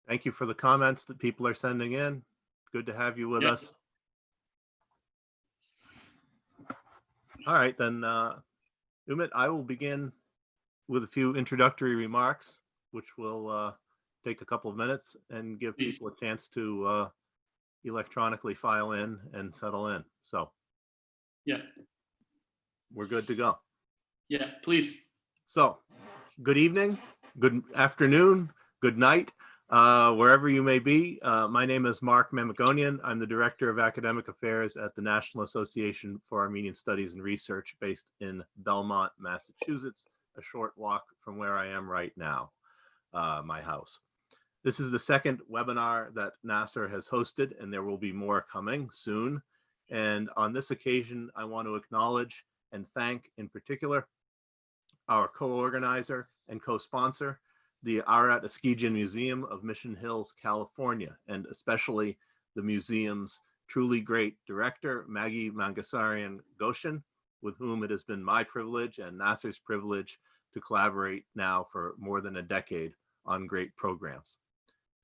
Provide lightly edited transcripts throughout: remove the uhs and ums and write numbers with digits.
Thank you for the comments that people are sending in. Good to have you with us. All right, then, Umit, I will begin with a few introductory remarks, which will take a couple of minutes and give people a chance to electronically file in and settle in. So, yeah, we're good to go. Yeah, please. So, good evening, good afternoon, good night, wherever you may be. My name is Mark Mamikonian. I'm the Director of Academic Affairs at the National Association for Armenian Studies and Research based in Belmont, Massachusetts, a short walk from where I am right now, my house. This is the second webinar that NAASR has hosted, and there will be more coming soon. And on this occasion, I want to acknowledge and thank in particular our co-organizer and co-sponsor, the Ararat Eskijian Museum of Mission Hills, California, and especially the museum's truly great director, Maggie Mangasarian Goshen, with whom it has been my privilege and NAASR's privilege to collaborate now for more than a decade on great programs,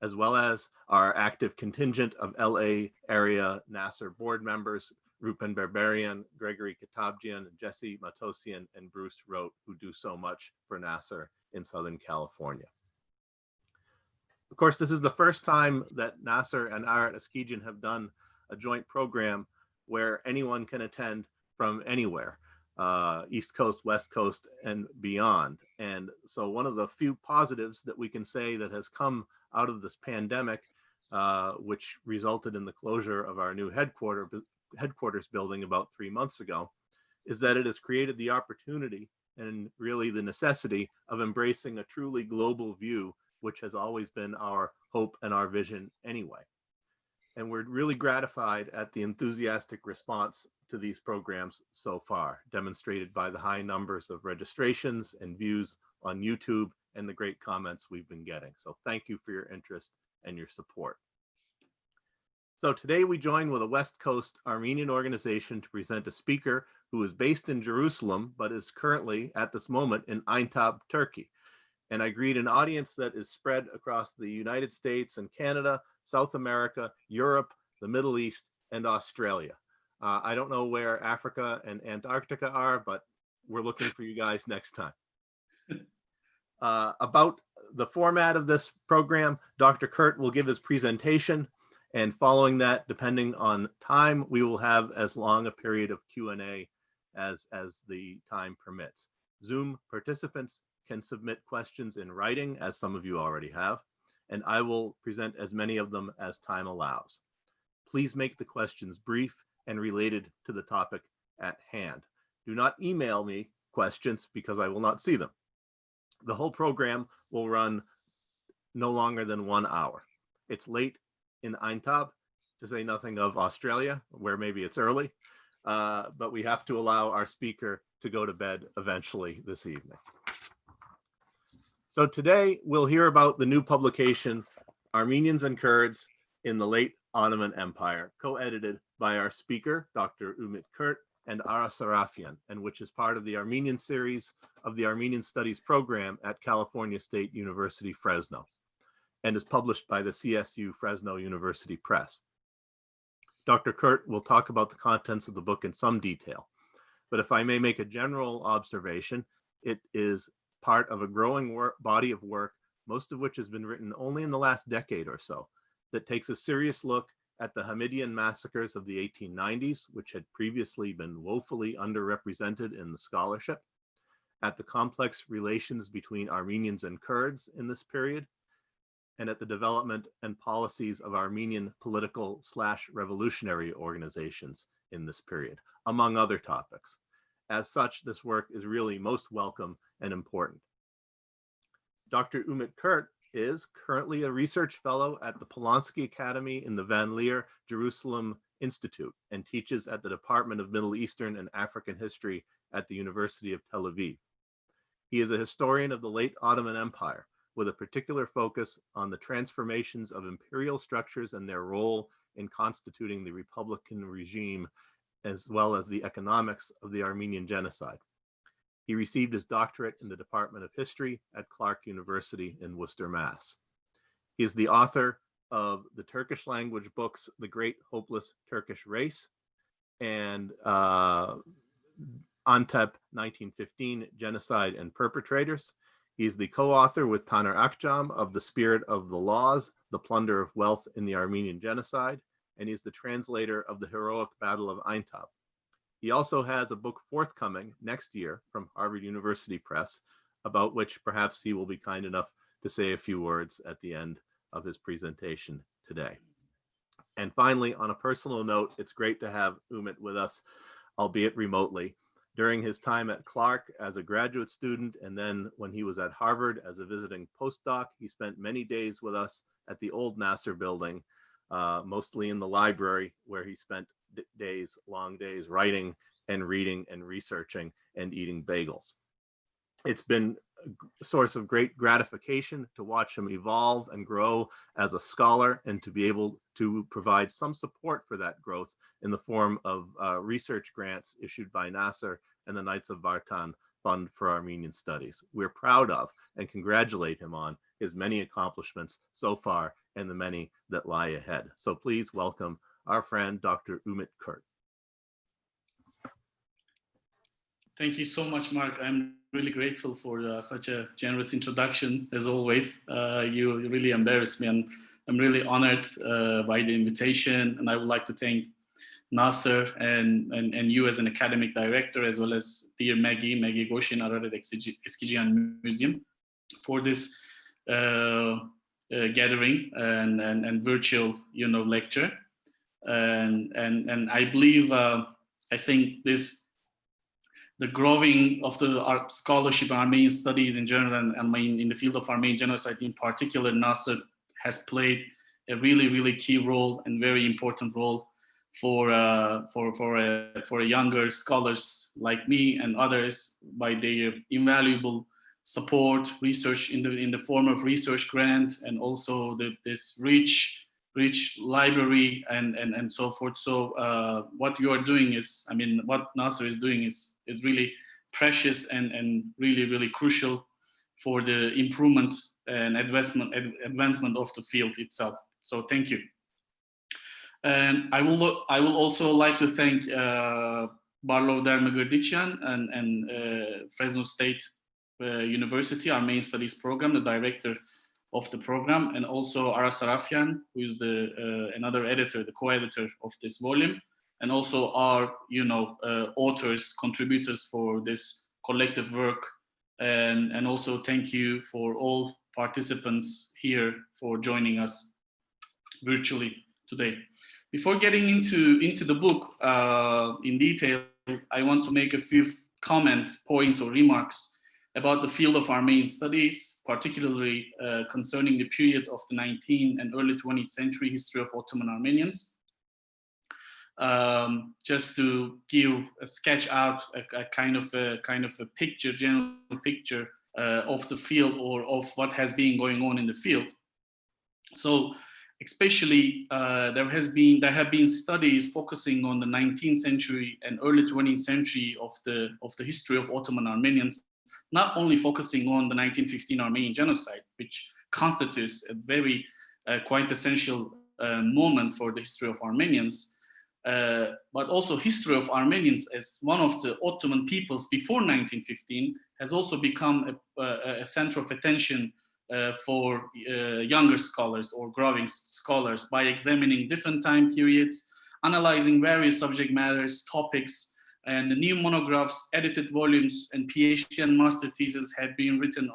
as well as our active contingent of LA area NAASR board members, Rupen Berberian, Gregory Katabjian, Jesse Matosian, and Bruce Rote, who do so much for NAASR in Southern California. Of course, this is the first time that NAASR and Ararat Eskijian have done a joint program where anyone can attend from anywhere, East Coast, West Coast, and beyond. And so one of the few positives that we can say that has come out of this pandemic, which resulted in the closure of our new headquarters building about 3 months ago, is that it has created the opportunity and really the necessity of embracing a truly global view, which has always been our hope and our vision anyway. And we're really gratified at the enthusiastic response to these programs so far, demonstrated by the high numbers of registrations and views on YouTube and the great comments we've been getting. So thank you for your interest and your support. So today we join with a West Coast Armenian organization to present a speaker who is based in Jerusalem, but is currently at this moment in Aintab, Turkey. And I greet an audience that is spread across the United States and Canada, South America, Europe, the Middle East, and Australia. I don't know where Africa and Antarctica are, but we're looking for you guys next time. About the format of this program, Dr. Kurt will give his presentation. And following that, depending on time, we will have as long a period of Q&A as the time permits. Zoom participants can submit questions in writing, as some of you already have, and I will present as many of them as time allows. Please make the questions brief and related to the topic at hand. Do not email me questions because I will not see them. The whole program will run no longer than 1 hour. It's late in Aintab, to say nothing of Australia, where maybe it's early, but we have to allow our speaker to go to bed eventually this evening. So today we'll hear about the new publication, Armenians and Kurds in the Late Ottoman Empire, co-edited by our speaker, Dr. Ümit Kurt and Ara Sarafian, and which is part of the Armenian series of the Armenian Studies Program at California State University, Fresno, and is published by the CSU Fresno University Press. Dr. Kurt will talk about the contents of the book in some detail, but if I may make a general observation, it is part of a growing body of work, most of which has been written only in the last decade or so, that takes a serious look at the Hamidian massacres of the 1890s, which had previously been woefully underrepresented in the scholarship, at the complex relations between Armenians and Kurds in this period, and at the development and policies of Armenian political/revolutionary organizations in this period, among other topics. As such, this work is really most welcome and important. Dr. Ümit Kurt is currently a research fellow at the Polonsky Academy in the Van Leer Jerusalem Institute and teaches at the Department of Middle Eastern and African History at the University of Tel Aviv. He is a historian of the late Ottoman Empire, with a particular focus on the transformations of imperial structures and their role in constituting the Republican regime, as well as the economics of the Armenian genocide. He received his doctorate in the Department of History at Clark University in Worcester, Mass. He is the author of the Turkish language books, The Great Hopeless Turkish Race and Antep 1915, Genocide and Perpetrators. He's the co-author with Taner Akjam of The Spirit of the Laws, The Plunder of Wealth in the Armenian Genocide, and he's the translator of The Heroic Battle of Aintab. He also has a book forthcoming next year from Harvard University Press, about which perhaps he will be kind enough to say a few words at the end of his presentation today. And finally, on a personal note, it's great to have Umit with us, albeit remotely. During his time at Clark as a graduate student, and then when he was at Harvard as a visiting postdoc, he spent many days with us at the old NAASR building, mostly in the library, where he spent days, long days, writing and reading and researching and eating bagels. It's been a source of great gratification to watch him evolve and grow as a scholar, and to be able to provide some support for that growth in the form of research grants issued by NAASR and the Knights of Vartan Fund for Armenian Studies. We're proud of and congratulate him on his many accomplishments so far and the many that lie ahead. So please welcome our friend, Dr. Ümit Kurt. Thank you so much, Mark. I'm really grateful for such a generous introduction, as always. You really embarrassed me, and I'm really honored by the invitation. And I would like to thank NAASR and you as an academic director, as well as dear Maggie Goshen, Ararat Eskijian Museum, for this gathering and virtual, lecture. And I believe, I think the growing of the scholarship in Armenian studies in general, and in the field of Armenian genocide in particular, NAASR has played a really, really key role and very important role for younger scholars like me and others by their invaluable support, research in the form of research grant, and also this rich library and so forth. So what you are doing is, what NAASR is doing is really precious and really, really crucial for the improvement and advancement of the field itself. So thank you. And I will also like to thank Barlow Dermagerdician and Fresno State University Armenian Studies Program, the director of the program, and also Ara Sarafian, who is another editor, the co-editor of this volume, and also our authors, contributors for this collective work. And also thank you for all participants here for joining us virtually today. Before getting into the book in detail, I want to make a few comments, points, or remarks about the field of Armenian studies, particularly concerning the period of the 19th and early 20th century history of Ottoman Armenians. Just to sketch out a kind of a picture, general picture of the field, or of what has been going on in the field. So, especially there have been studies focusing on the 19th century and early 20th century of the history of Ottoman Armenians, not only focusing on the 1915 Armenian genocide, which constitutes a very quite essential moment for the history of Armenians, but also history of Armenians as one of the Ottoman peoples before 1915 has also become a center of attention for younger scholars or growing scholars, by examining different time periods, analyzing various subject matters, topics, and the new monographs, edited volumes, and PhD and master theses had been written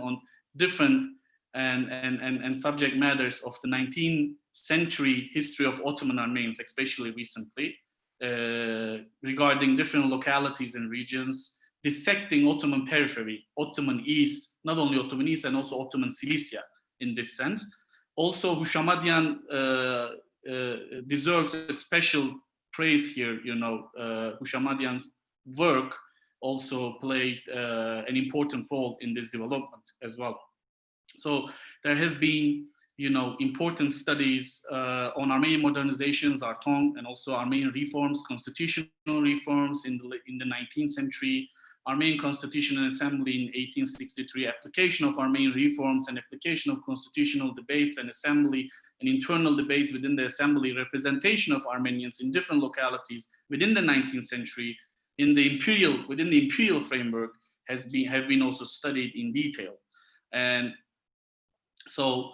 on different and subject matters of the 19th century history of Ottoman Armenians, especially recently, regarding different localities and regions, dissecting Ottoman periphery, Ottoman East, not only Ottoman East, and also Ottoman Cilicia in this sense. Also, Hamidian deserves a special praise here. Hamidian's work also played an important role in this development as well. So there has been, important studies on Armenian modernizations, Artong, and also Armenian reforms, constitutional reforms in the 19th century, Armenian Constitutional Assembly in 1863, application of Armenian reforms and application of constitutional debates and assembly and internal debates within the assembly, representation of Armenians in different localities within the 19th century within the imperial framework have been also studied in detail. And so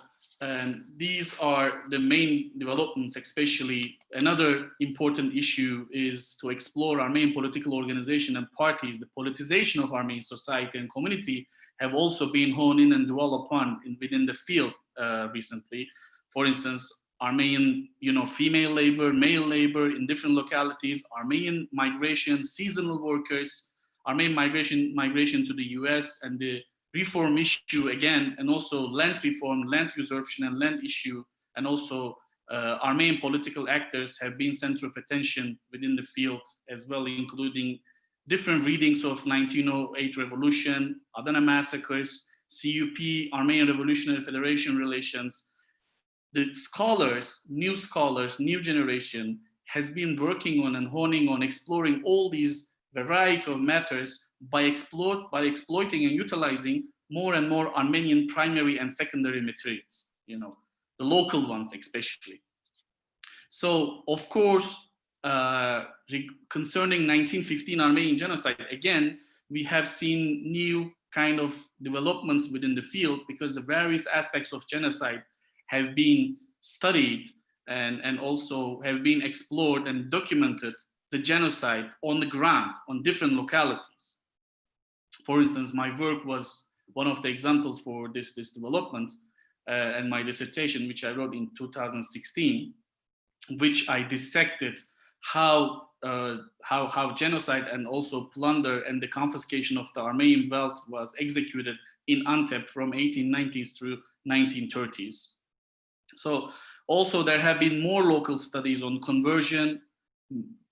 these are the main developments. Especially another important issue is to explore Armenian political organization and parties. The politicization of Armenian society and community have also been honed in and dwelled upon within the field recently. For instance, Armenian, female labor, male labor in different localities, Armenian migration, seasonal workers, Armenian migration to the US, and the reform issue again, and also land reform, land usurpation, and land issue, and also Armenian political actors have been center of attention within the field as well, including different readings of 1908 revolution, Adana massacres, CUP, Armenian Revolutionary Federation relations. The new generation has been working on and honing on loring all these variety of matters by exploiting and utilizing more and more Armenian primary and secondary materials, the local ones especially. So, of course, concerning 1915 Armenian genocide, again, we have seen new kind of developments within the field, because the various aspects of genocide have been studied and also have been explored and documented the genocide on the ground, on different localities. For instance, my work was one of the examples for this development, and my dissertation, which I wrote in 2016, which I dissected how genocide and also plunder and the confiscation of the Armenian wealth was executed in Antep from 1890s through 1930s. So also there have been more local studies on conversion,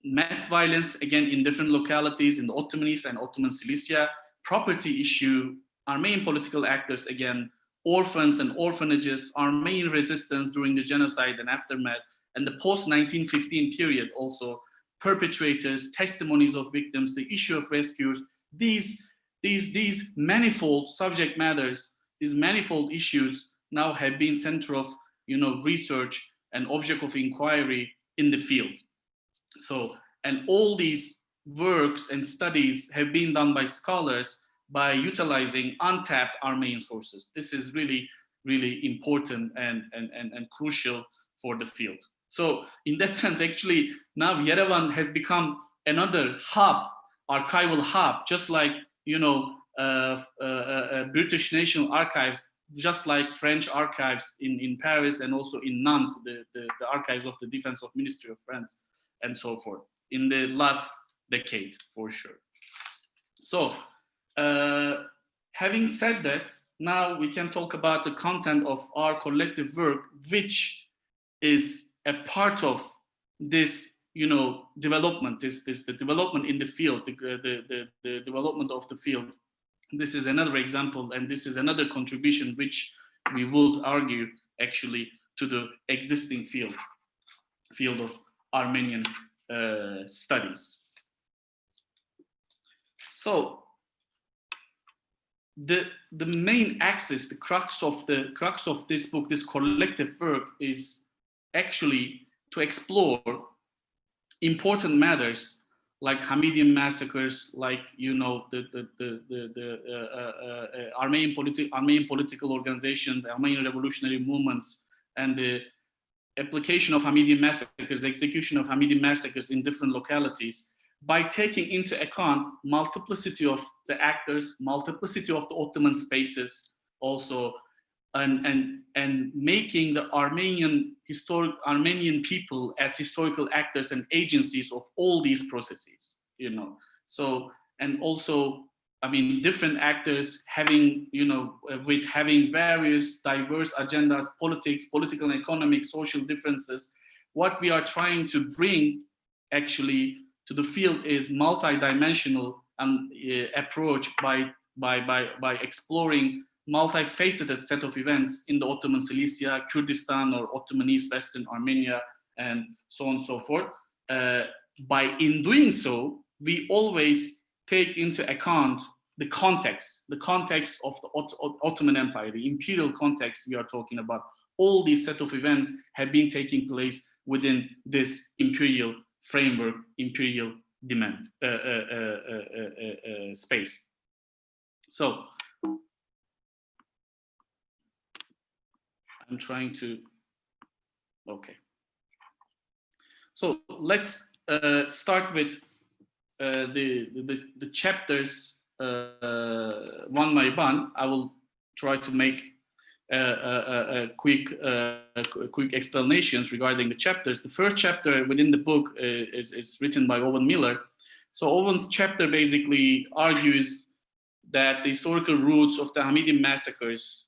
mass violence, again in different localities in the Ottomans and Ottomans Lygia, property issue, Armenian political actors, again, orphans and orphanages, Armenian resistance during the genocide and aftermath, and the post-1915 period also, perpetrators, testimonies of victims, the issue of rescues, these manifold subject matters, these manifold issues now have been center of research and object of inquiry in the field. So, and all these works and studies have been done by scholars by utilizing untapped Armenian sources. This is really, really important and crucial for the field. So in that sense, actually, now Yerevan has become another hub, archival hub, just like, British National Archives, just like French archives in Paris, and also in Nantes, the archives of the Defense of Ministry of France, and so forth, in the last decade, for sure. So, having said that, now we can talk about the content of our collective work, which is a part of this, development, the development in the field, the development of the field. This is another example, and this is another contribution which we would argue actually to the existing field of Armenian studies. So the main axis, the crux of this book, this collective work, is actually to explore important matters like Hamidian massacres, like Armenian political organizations, Armenian revolutionary movements, and the application of Hamidian massacres, the execution of Hamidian massacres in different localities, by taking into account multiplicity of the actors, multiplicity of the Ottoman spaces, also, and making the Armenian people as historical actors and agencies of all these processes, So, and also, different actors having, with having various diverse agendas, politics, political and economic, social differences. What we are trying to bring actually to the field is multidimensional approach by exploring multifaceted set of events in the Ottomans Lygia, Kurdistan, or Ottoman East Western Armenia, and so on and so forth. In doing so, we always take into account the context of the Ottoman Empire, the imperial context we are talking about. All these set of events have been taking place within this imperial framework, imperial demand space. So I'm trying to, okay. So let's start with the chapters one by one. I will try to make quick explanations regarding the chapters. The first chapter within the book is written by Owen Miller. So Owen's chapter basically argues that the historical roots of the Hamidian massacres,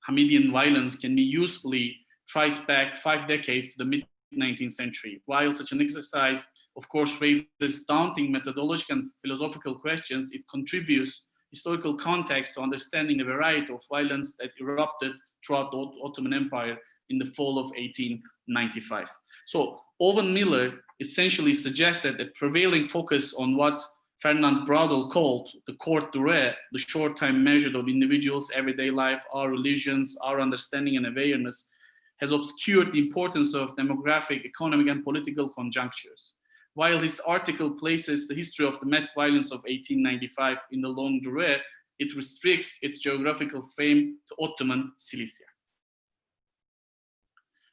Hamidian violence, can be usefully traced back 5 decades to the mid-19th century. While such an exercise, of course, raises daunting methodological and philosophical questions, it contributes historical context to understanding the variety of violence that erupted throughout the Ottoman Empire in the fall of 1895. So Owen Miller essentially suggested a prevailing focus on what Ferdinand Braudel called the courte durée, the short time measure of individuals' everyday life, our religions, our understanding and awareness, has obscured the importance of demographic, economic, and political conjunctures. While this article places the history of the mass violence of 1895 in the long durée, it restricts its geographical frame to Ottoman Cilicia.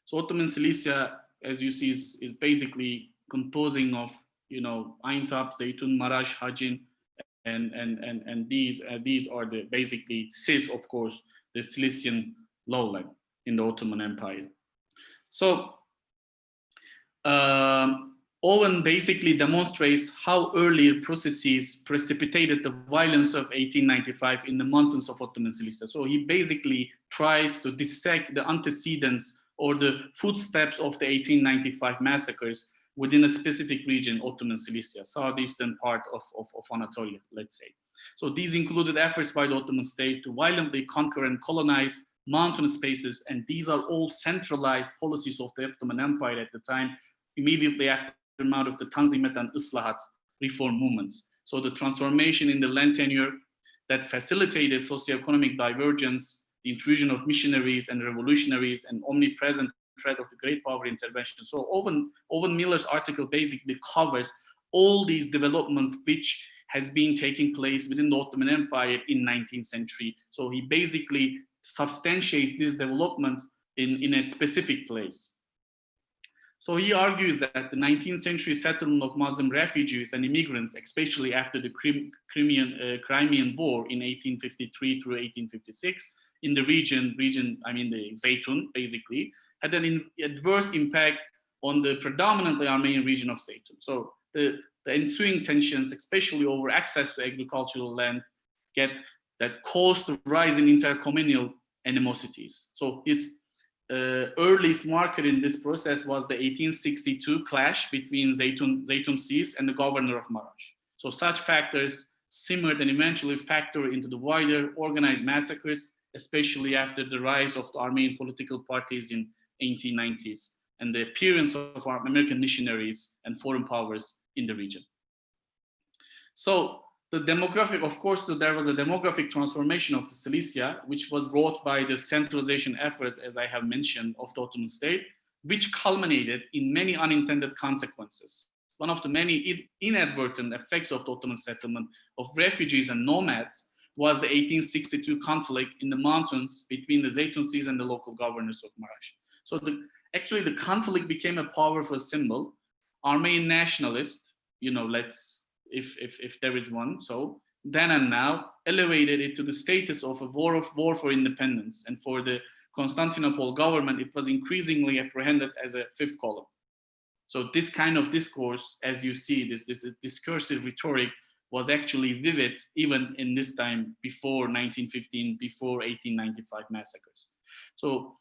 So Ottoman Cilicia, as you see, is basically composing of, you know, Aintab, Zeytun, Marash, Hajin, and these are the basically Sis, of course, the Cilician lowland in the Ottoman Empire. So Owen basically demonstrates how earlier processes precipitated the violence of 1895 in the mountains of Ottoman Cilicia. So he basically tries to dissect the antecedents or the footsteps of the 1895 massacres within a specific region, Ottoman Cilicia, southeastern part of Anatolia, let's say. So these included efforts by the Ottoman state to violently conquer and colonize mountain spaces, and these are all centralized policies of the Ottoman Empire at the time, immediately after the out of the Tanzimat and Islahat reform movements. So the transformation in the land tenure that facilitated socioeconomic divergence, the intrusion of missionaries and revolutionaries, and omnipresent threat of the great power intervention. So Owen Miller's article basically covers all these developments which has been taking place within the Ottoman Empire in 19th century. So he basically substantiates this development in a specific place. So he argues that the 19th century settlement of Muslim refugees and immigrants, especially after the Crimean War in 1853 through 1856, in the region, I mean the Zeytun, basically, had an adverse impact on the predominantly Armenian region of Zeytun. So the ensuing tensions, especially over access to agricultural land, that caused the rise in intercommunal animosities. So his earliest marker in this process was the 1862 clash between Zeytun Sis and the governor of Marash. So such factors simmered and eventually factored into the wider organized massacres, especially after the rise of the Armenian political parties in 1890s and the appearance of our American missionaries and foreign powers in the region. So the demographic, of course, there was a demographic transformation of the Cilicia, which was brought by the centralization efforts, as I have mentioned, of the Ottoman state, which culminated in many unintended consequences. One of the many inadvertent effects of the Ottoman settlement of refugees and nomads was the 1862 conflict in the mountains between the Zeytun Sis and the local governors of Marash. So actually the conflict became a powerful symbol. Armenian nationalists, you know, if there is one, so then and now elevated it to the status of a war for independence. And for the Constantinople government, it was increasingly apprehended as a fifth column. So this kind of discourse, as you see, this discursive rhetoric was actually vivid even in this time before 1915, before 1895 massacres. So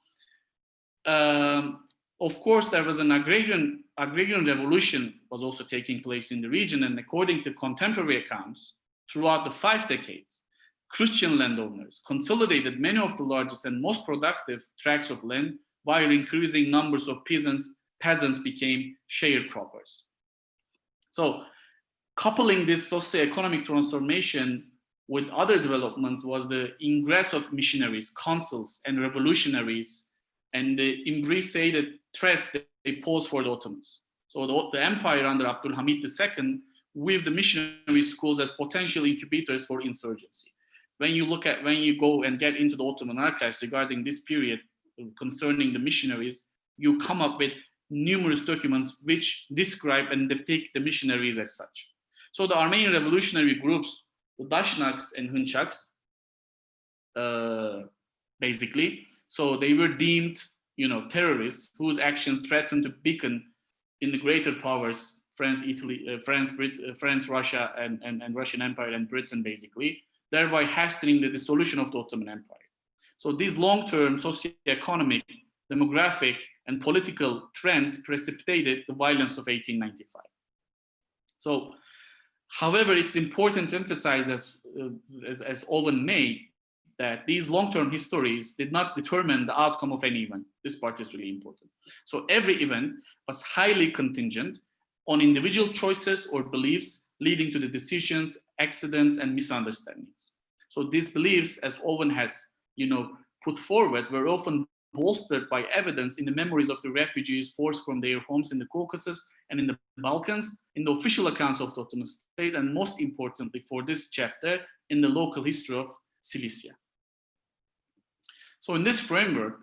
of course, there was an agrarian revolution was also taking place in the region, and according to contemporary accounts, throughout the 5 decades, Christian landowners consolidated many of the largest and most productive tracts of land, while increasing numbers of peasants became sharecroppers. So Coupling this socioeconomic transformation with other developments was the ingress of missionaries, consuls, and revolutionaries, and the embraceated threats that they posed for the Ottomans. So the empire under Abdülhamid II with the missionary schools as potential incubators for insurgency. When you go and get into the Ottoman archives regarding this period concerning the missionaries, you come up with numerous documents which describe and depict the missionaries as such. So the Armenian revolutionary groups, the Dashnaks and Hunchaks, basically, so they were deemed, terrorists whose actions threatened to weaken in the greater powers, France, Russia, and Russian Empire and Britain, basically, thereby hastening the dissolution of the Ottoman Empire. So these long-term socioeconomic, demographic, and political trends precipitated the violence of 1895. So, however, it's important to emphasize, as Owen made, that these long-term histories did not determine the outcome of any event. This part is really important. So every event was highly contingent on individual choices or beliefs leading to the decisions, accidents, and misunderstandings. So these beliefs, as Owen has, put forward, were often bolstered by evidence in the memories of the refugees forced from their homes in the Caucasus and in the Balkans, in the official accounts of the Ottoman state, and most importantly for this chapter, in the local history of Cilicia. So in this framework,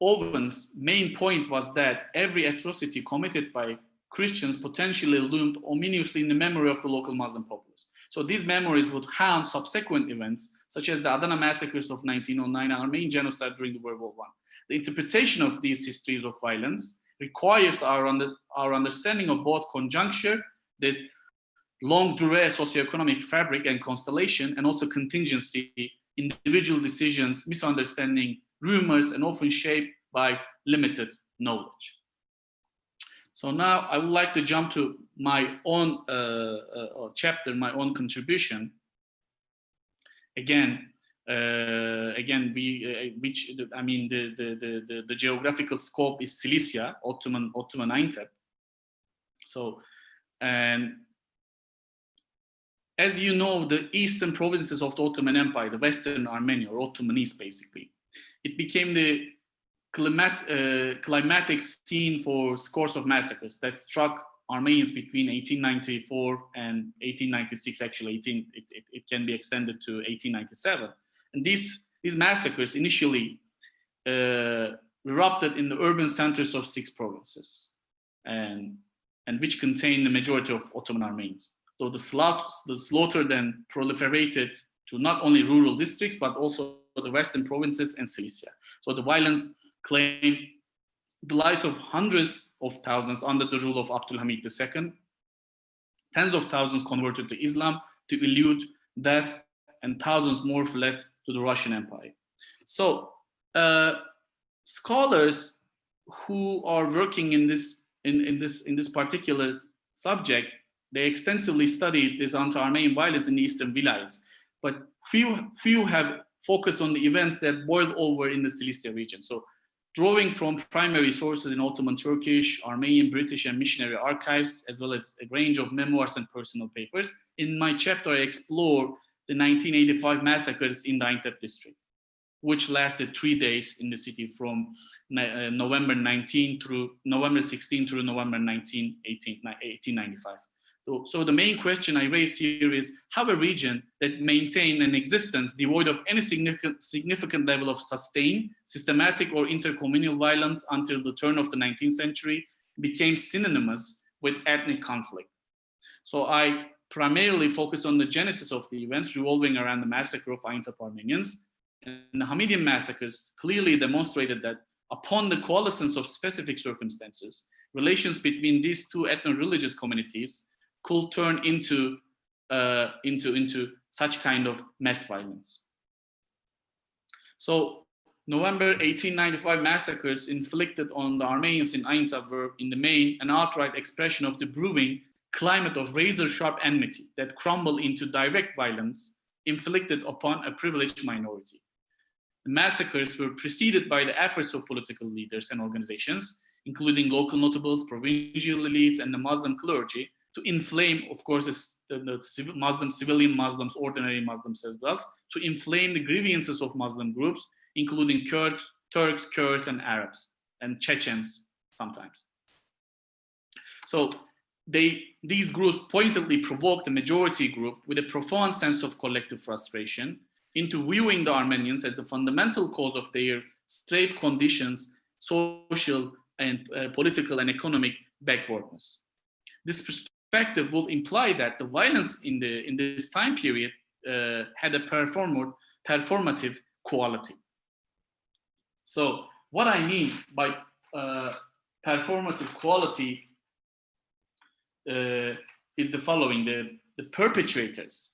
Owen's main point was that every atrocity committed by Christians potentially loomed ominously in the memory of the local Muslim populace. So these memories would haunt subsequent events, such as the Adana massacres of 1909 and Armenian genocide during the World War I. The interpretation of these histories of violence requires our understanding of both conjuncture, this long durée socioeconomic fabric and constellation, and also contingency, individual decisions, misunderstanding, rumors, and often shaped by limited knowledge. So now I would like to jump to my own chapter, my own contribution. The geographical scope is Cilicia, Ottoman Antep. So, and as you know, the eastern provinces of the Ottoman Empire, the Western Armenia, or Ottoman East, basically, it became the climatic scene for scores of massacres that struck Armenians between 1894 and 1896. Actually, it can be extended to 1897. And these massacres initially erupted in the urban centers of 6 provinces, and which contain the majority of Ottoman Armenians. So the slaughter then proliferated to not only rural districts, but also the western provinces and Cilicia. So the violence claimed the lives of hundreds of thousands under the rule of Abdülhamid II. Tens of thousands converted to Islam to elude death, and thousands more fled to the Russian Empire. So scholars who are working in this particular subject, they extensively studied this anti-Armenian violence in the eastern vilayets, but few have focused on the events that boiled over in the Cilicia region. So drawing from primary sources in Ottoman Turkish, Armenian, British, and missionary archives, as well as a range of memoirs and personal papers, in my chapter I explore the 1985 massacres in the Antep district, which lasted 3 days in the city from November 16 through November 19, 1895. So the main question I raise here is how a region that maintained an existence devoid of any significant level of sustained, systematic, or intercommunal violence until the turn of the 19th century became synonymous with ethnic conflict. So I primarily focus on the genesis of the events revolving around the massacre of Antep Armenians. And the Hamidian massacres clearly demonstrated that upon the coalescence of specific circumstances, relations between these two ethno-religious communities could turn into such kind of mass violence. So November 1895 massacres inflicted on the Armenians in Aintab were in the main an outright expression of the brewing climate of razor-sharp enmity that crumbled into direct violence inflicted upon a privileged minority. The massacres were preceded by the efforts of political leaders and organizations, including local notables, provincial elites, and the Muslim clergy, to inflame, of course, the civilian Muslims, ordinary Muslims as well, to inflame the grievances of Muslim groups, including Kurds, Turks, Kurds, and Arabs, and Chechens sometimes. So these groups pointedly provoked the majority group with a profound sense of collective frustration into viewing the Armenians as the fundamental cause of their straitened conditions, social and political and economic backwardness. This perspective will imply that the violence in this time period had a performative quality. So what I mean by performative quality is the following: the perpetrators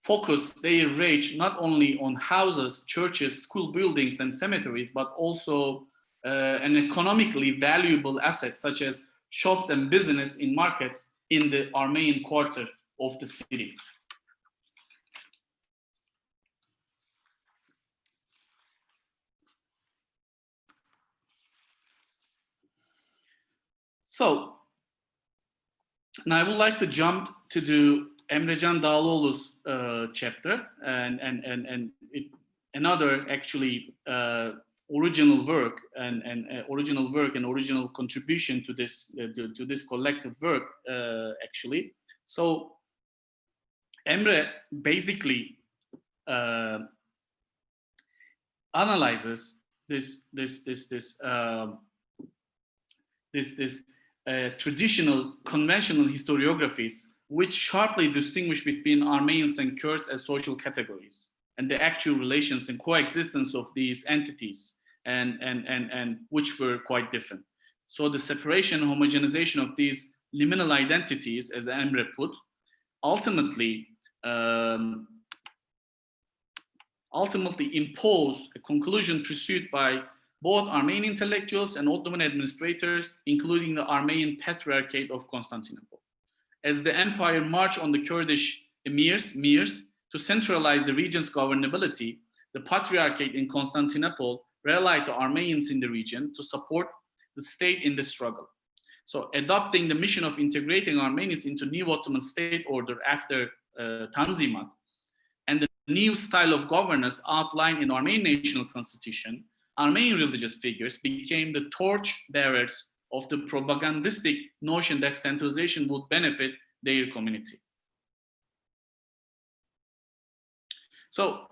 focus their rage not only on houses, churches, school buildings, and cemeteries, but also an economically valuable asset such as shops and business in markets in the Armenian quarter of the city. So now I would like to jump to the Emrecan Dağlıoğlu's chapter and another actually original work and original contribution to this collective work actually. So Emre basically analyzes this traditional conventional historiographies which sharply distinguish between Armenians and Kurds as social categories and the actual relations and coexistence of these entities and which were quite different. So the separation and homogenization of these liminal identities, as Emre put, ultimately impose a conclusion pursued by both Armenian intellectuals and Ottoman administrators, including the Armenian Patriarchate of Constantinople. As the empire marched on the Kurdish emirs to centralize the region's governability, the Patriarchate in Constantinople rallied the Armenians in the region to support the state in the struggle. So adopting the mission of integrating Armenians into new Ottoman state order after Tanzimat, and the new style of governance outlined in Armenian national constitution, Armenian religious figures became the torch bearers of the propagandistic notion that centralization would benefit their community. So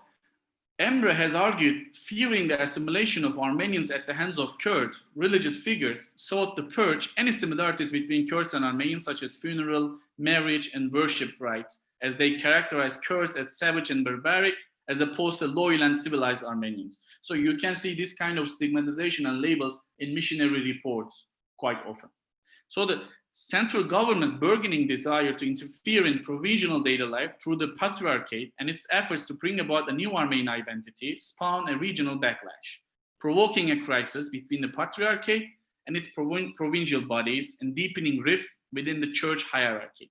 Emre has argued, fearing the assimilation of Armenians at the hands of Kurds, religious figures sought to purge any similarities between Kurds and Armenians, such as funeral, marriage, and worship rites, as they characterize Kurds as savage and barbaric, as opposed to loyal and civilized Armenians. So you can see this kind of stigmatization and labels in missionary reports quite often. So the central government's burgeoning desire to interfere in provincial daily life through the Patriarchate and its efforts to bring about a new Armenian identity spawned a regional backlash, provoking a crisis between the Patriarchate and its provincial bodies and deepening rifts within the church hierarchy.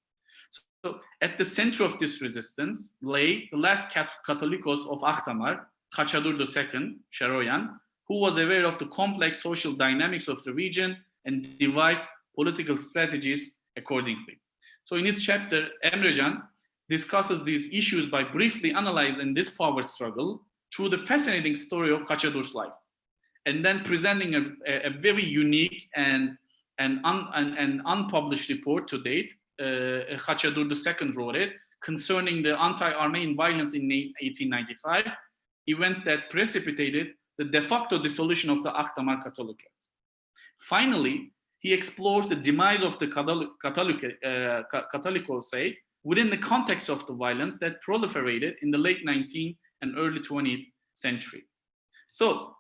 So at the center of this resistance lay the last Catholicos of Akhtamar, Khaçadur II, Sharoyan, who was aware of the complex social dynamics of the region and devised political strategies accordingly. So in his chapter, Emrecan discusses these issues by briefly analyzing this power struggle through the fascinating story of Khaçadur's life, and then presenting a very unique and unpublished report to date. Khaçadur II wrote it concerning the anti-Armenian violence in 1895, events that precipitated the de facto dissolution of the Akhtamar Catholicate. Finally, he explores the demise of the Catholicos within the context of the violence that proliferated in the late 19th and early 20th century. So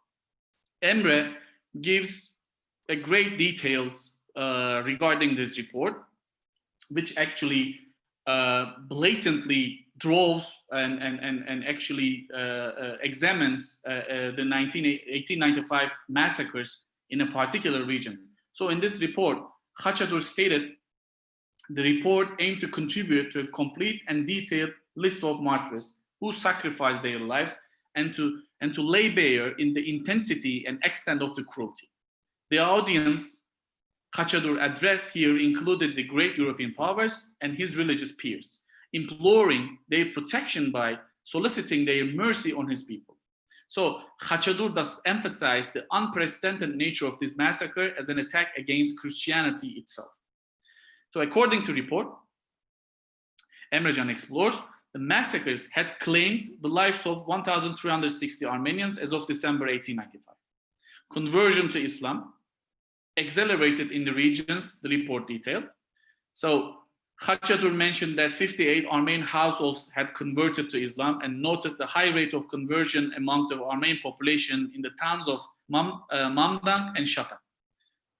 Emre gives a great details regarding this report, which actually blatantly draws and actually examines the 1895 massacres in a particular region. So in this report, Khaçadur stated, the report aimed to contribute to a complete and detailed list of martyrs who sacrificed their lives and to lay bare in the intensity and extent of the cruelty. The audience Khachadur's address here included the great European powers and his religious peers, imploring their protection by soliciting their mercy on his people. So Khachadur thus emphasized the unprecedented nature of this massacre as an attack against Christianity itself. So according to report, Emrecan explores, the massacres had claimed the lives of 1,360 Armenians as of December 1895. Conversion to Islam accelerated in the regions, the report detailed. So Khachadur mentioned that 58 Armenian households had converted to Islam and noted the high rate of conversion among the Armenian population in the towns of Mamdang and Shatak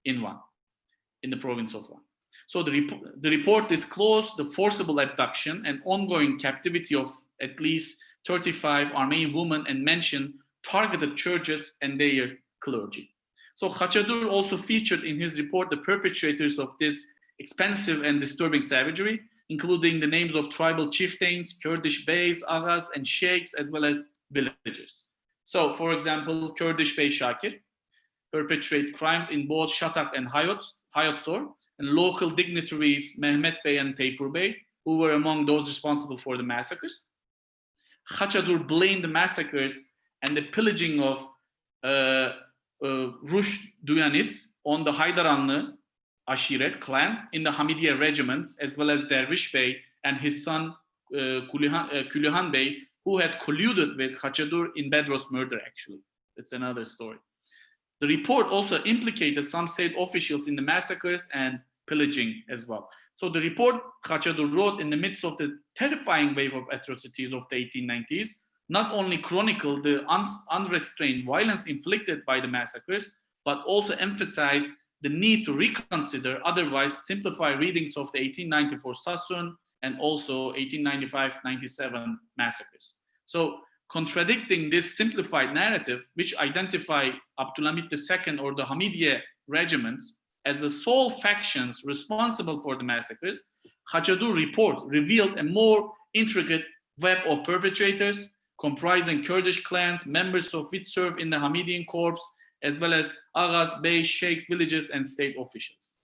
in the province of Van. So the report disclosed the forcible abduction and ongoing captivity of at least 35 Armenian women and mentioned targeted churches and their clergy. So Khachadur also featured in his report the perpetrators of this expensive and disturbing savagery, including the names of tribal chieftains, Kurdish beys, aghas, and sheikhs, as well as villagers. So, for example, Kurdish bey Shakir perpetrate crimes in both Shatak and Hayotsor, and local dignitaries Mehmet Bey and Teyfur Bey, who were among those responsible for the massacres. Khachadur blamed the massacres and the pillaging of Rush Duyanits on the Haydaranlı Ashiret clan in the Hamidian regiments, as well as Dervish Bey and his son Külühan Bey, who had colluded with Khachadur in Bedros murder, actually. It's another story. The report also implicated some state officials in the massacres and pillaging as well. So the report Khachadur wrote in the midst of the terrifying wave of atrocities of the 1890s, not only chronicled the unrestrained violence inflicted by the massacres, but also emphasized the need to reconsider otherwise simplified readings of the 1894 Sassoon and also 1895-97 massacres. So contradicting this simplified narrative, which identify Abdülhamit II or the Hamidian regiments as the sole factions responsible for the massacres, Khachadur report revealed a more intricate web of perpetrators comprising Kurdish clans, members of which serve in the Hamidian corps, as well as aghas, beys, sheikhs, villages, and state officials.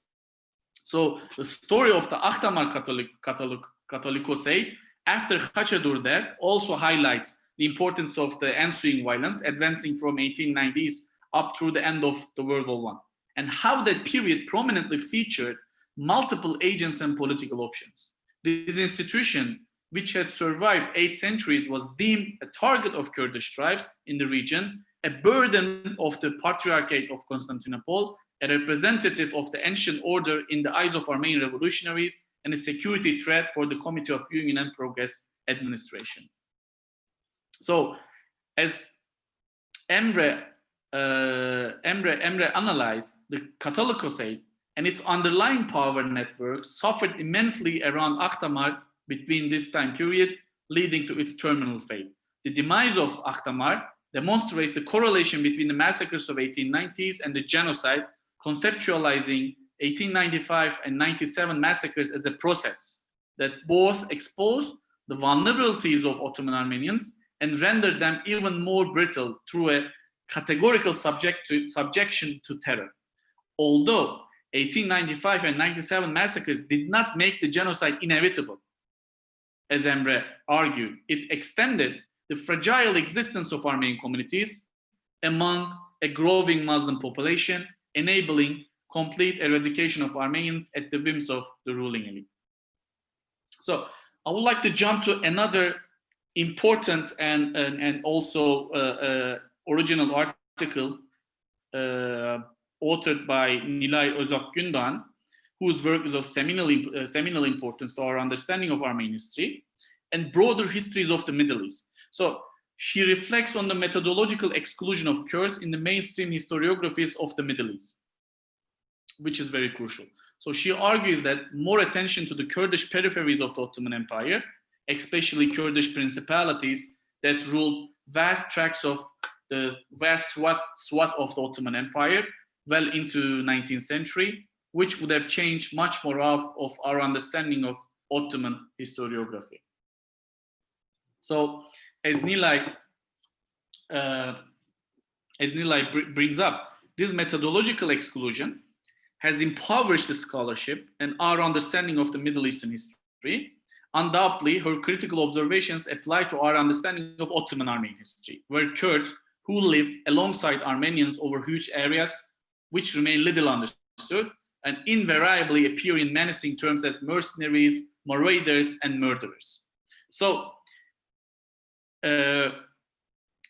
So the story of the Akhtamar Catholicosate after Khachadur's death also highlights the importance of the ensuing violence, advancing from 1890s up through the end of the World War I, and how that period prominently featured multiple agents and political options. This institution, which had survived 8 centuries, was deemed a target of Kurdish tribes in the region, a burden of the Patriarchate of Constantinople, a representative of the ancient order in the eyes of Armenian revolutionaries, and a security threat for the Committee of Union and Progress administration. So, as Emre analyzed, the Catholicosate and its underlying power network suffered immensely around Akhtamar between this time period, leading to its terminal fate. The demise of Akhtamar demonstrates the correlation between the massacres of 1890s and the genocide, conceptualizing 1895 and 97 massacres as a process that both exposed the vulnerabilities of Ottoman Armenians and rendered them even more brittle through a categorical subjection to terror. Although 1895 and 97 massacres did not make the genocide inevitable, as Emre argued, it extended the fragile existence of Armenian communities among a growing Muslim population, enabling complete eradication of Armenians at the whims of the ruling elite. So I would like to jump to another important and also original article authored by Nilay Özak Gündoğan, whose work is of seminal importance to our understanding of Armenian history and broader histories of the Middle East. So she reflects on the methodological exclusion of Kurds in the mainstream historiographies of the Middle East, which is very crucial. So she argues that more attention to the Kurdish peripheries of the Ottoman Empire, especially Kurdish principalities that ruled vast tracts of the vast swath of the Ottoman Empire well into 19th century, which would have changed much more of our understanding of Ottoman historiography. So as Nilay brings up, this methodological exclusion has impoverished the scholarship and our understanding of the Middle Eastern history. Undoubtedly, her critical observations apply to our understanding of Ottoman Armenian history, where Kurds who live alongside Armenians over huge areas, which remain little understood, and invariably appear in menacing terms as mercenaries, marauders, and murderers. So,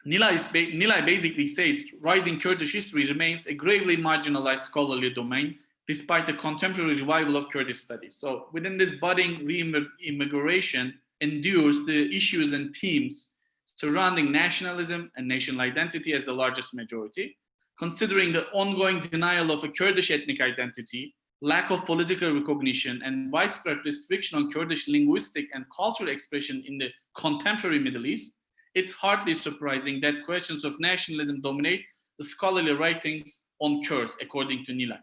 Nilay basically says writing Kurdish history remains a gravely marginalized scholarly domain, despite the contemporary revival of Kurdish studies. So within this budding re-immigration endures the issues and themes surrounding nationalism and national identity as the largest majority, considering the ongoing denial of a Kurdish ethnic identity, lack of political recognition, and widespread restriction on Kurdish linguistic and cultural expression in the contemporary Middle East, it's hardly surprising that questions of nationalism dominate the scholarly writings on Kurds, according to Nilay.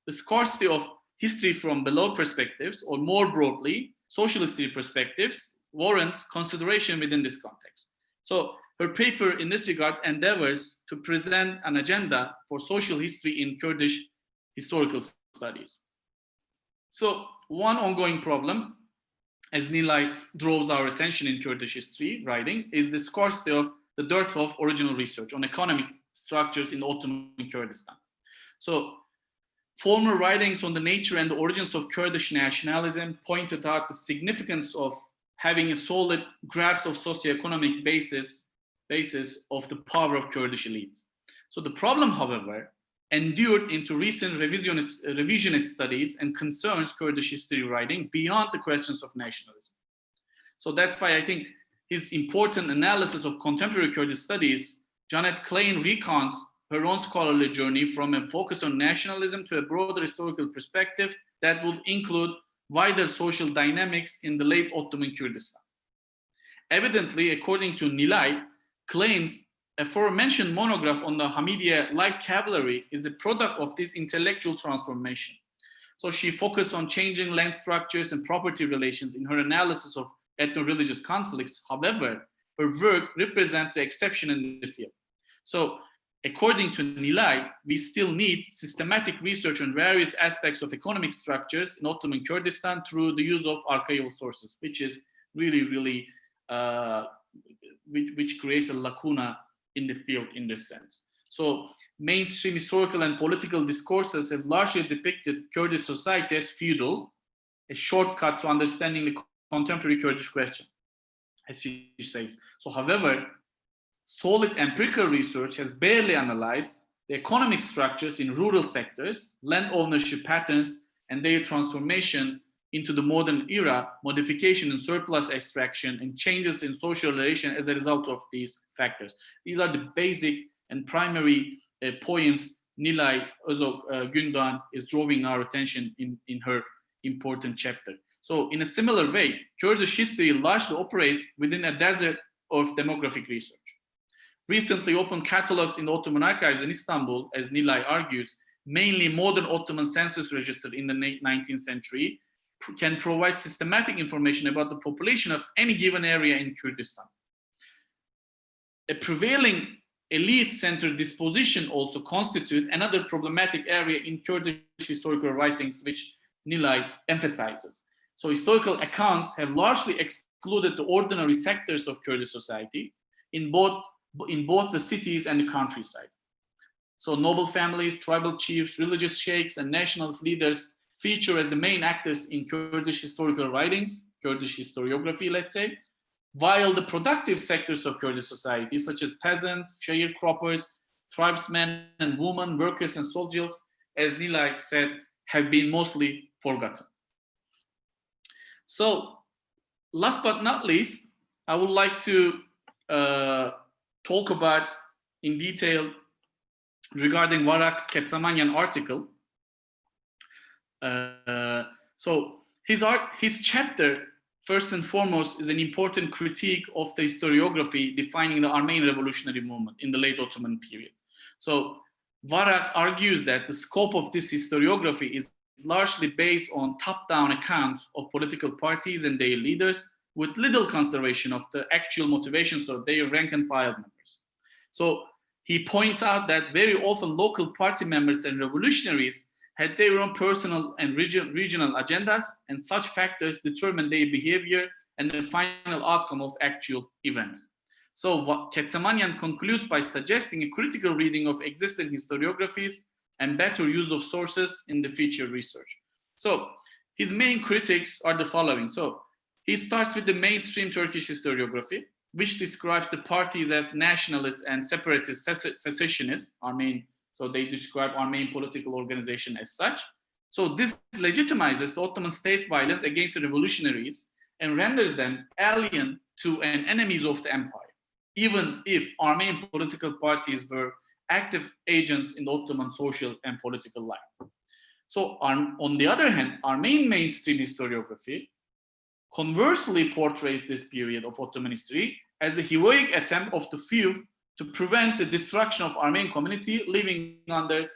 The scarcity of history from below perspectives, or more broadly, social history perspectives, warrants consideration within this context. So her paper in this regard endeavors to present an agenda for social history in Kurdish historical studies. So one ongoing problem, as Nilay draws our attention in Kurdish history writing, is the scarcity of the dearth of original research on economic structures in Ottoman Kurdistan. So former writings on the nature and the origins of Kurdish nationalism pointed out the significance of having a solid grasp of socioeconomic basis of the power of Kurdish elites. So the problem, however, endured into recent revisionist studies and concerns Kurdish history writing beyond the questions of nationalism. So that's why I think his important analysis of contemporary Kurdish studies, Janet Klein recounts her own scholarly journey from a focus on nationalism to a broader historical perspective that would include wider social dynamics in the late Ottoman Kurdistan. Evidently, according to Nilay, Klein's aforementioned monograph on the Hamidian light cavalry is the product of this intellectual transformation. So she focused on changing land structures and property relations in her analysis of ethno-religious conflicts. However, her work represents the exception in the field. So according to Nilay, we still need systematic research on various aspects of economic structures in Ottoman Kurdistan through the use of archival sources, which is really, which creates a lacuna in the field in this sense. So mainstream historical and political discourses have largely depicted Kurdish society as feudal, a shortcut to understanding the contemporary Kurdish question, as she says. So however, solid empirical research has barely analyzed the economic structures in rural sectors, land ownership patterns, and their transformation into the modern era, modification and surplus extraction, and changes in social relation as a result of these factors. These are the basic and primary points Nilay Gündoğan is drawing our attention in her important chapter. So in a similar way, Kurdish history largely operates within a desert of demographic research. Recently opened catalogs in the Ottoman archives in Istanbul, as Nilay argues, mainly modern Ottoman census register in the 19th century, can provide systematic information about the population of any given area in Kurdistan. A prevailing elite-centered disposition also constitutes another problematic area in Kurdish historical writings, which Nilay emphasizes. So historical accounts have largely excluded the ordinary sectors of Kurdish society in both the cities and the countryside. So noble families, tribal chiefs, religious sheikhs, and nationalist leaders feature as the main actors in Kurdish historical writings, Kurdish historiography, let's say, while the productive sectors of Kurdish society, such as peasants, sharecroppers, tribesmen and women, workers and soldiers, as Nilay said, have been mostly forgotten. So, last but not least, I would like to talk about in detail regarding Varak's Ketsamanyan article. So his chapter, first and foremost, is an important critique of the historiography defining the Armenian revolutionary movement in the late Ottoman period. So Varak argues that the scope of this historiography is largely based on top-down accounts of political parties and their leaders, with little consideration of the actual motivations of their rank and file members. So he points out that very often local party members and revolutionaries had their own personal and regional agendas, and such factors determine their behavior and the final outcome of actual events. So Ketsamanian concludes by suggesting a critical reading of existing historiographies and better use of sources in the future research. So his main critics are the following. So he starts with the mainstream Turkish historiography, which describes the parties as nationalist and separatist secessionists, so they describe Armenian political organization as such. So this legitimizes the Ottoman state's violence against the revolutionaries and renders them alien to and enemies of the empire, even if Armenian political parties were active agents in the Ottoman social and political life. So on the other hand, Armenian mainstream historiography conversely portrays this period of Ottoman history as the heroic attempt of the few to prevent the destruction of Armenian community living under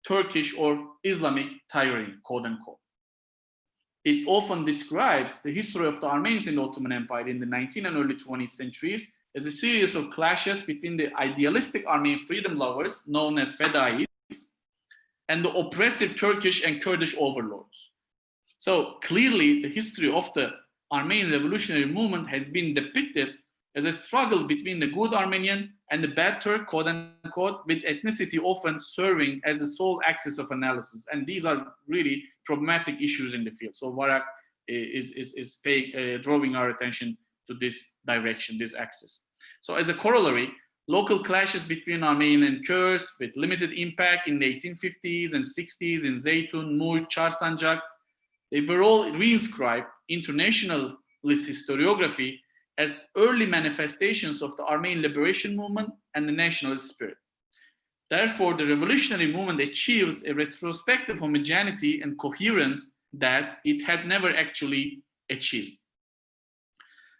Turkish or Islamic tyranny, quote unquote. It often describes the history of the Armenians in the Ottoman Empire in the 19th and early 20th centuries as a series of clashes between the idealistic Armenian freedom lovers, known as Fedais, and the oppressive Turkish and Kurdish overlords. So clearly, the history of the Armenian revolutionary movement has been depicted as a struggle between the good Armenian and the bad Turk, quote unquote, with ethnicity often serving as the sole axis of analysis. And these are really problematic issues in the field. So Varak is drawing our attention to this direction, this axis. So as a corollary, local clashes between Armenian and Kurds with limited impact in the 1850s and 60s in Zeytun, Muj, Charsancak, they were all reinscribed into nationalist historiography as early manifestations of the Armenian liberation movement and the nationalist spirit. Therefore, the revolutionary movement achieves a retrospective homogeneity and coherence that it had never actually achieved.